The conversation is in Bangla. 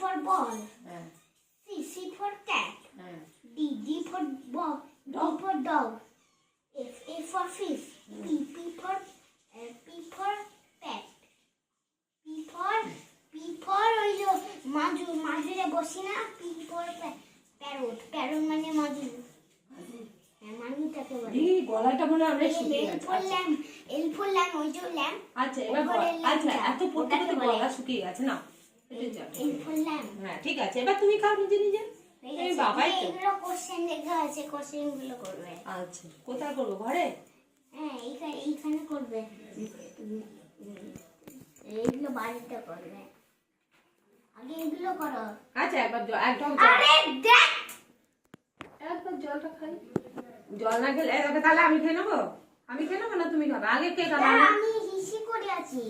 for ball. হ্যাঁ C for cat. হ্যাঁ D for dog. For dog. A for fish. P for pet. P for ওই যে মাজুরে বসি না, P for parrot মানে মাজু। হ্যাঁ মাজুটাকে বলে। এই গলাটা মনে হয় শুকিয়ে L গেছে। for lamb ওই যে lamb। আচ্ছা এবার আচ্ছা এত পড়তে পড়তে গলা শুকিয়ে গেছে না। L for lamb। হ্যাঁ ঠিক আছে, এবার তুমি খাও নিজে নিজে। এই বাবাই তো। এগুলো কোশ্চেন লেখা আছে, কোশ্চেন গুলো করবে। আচ্ছা কোথায় করবো, ঘরে? হ্যাঁ এইখানে করবে, এইগুলো বাড়িতে করবে, আগে এগুলো করো। আচ্ছা একবার একদম আরে দেখ একবার জলটা খাই, জল না খেলে তাহলে আমি খেয়ে নেবো না তুমি খাবে, আগে কে খাবে? আমি হিসি করে আছি।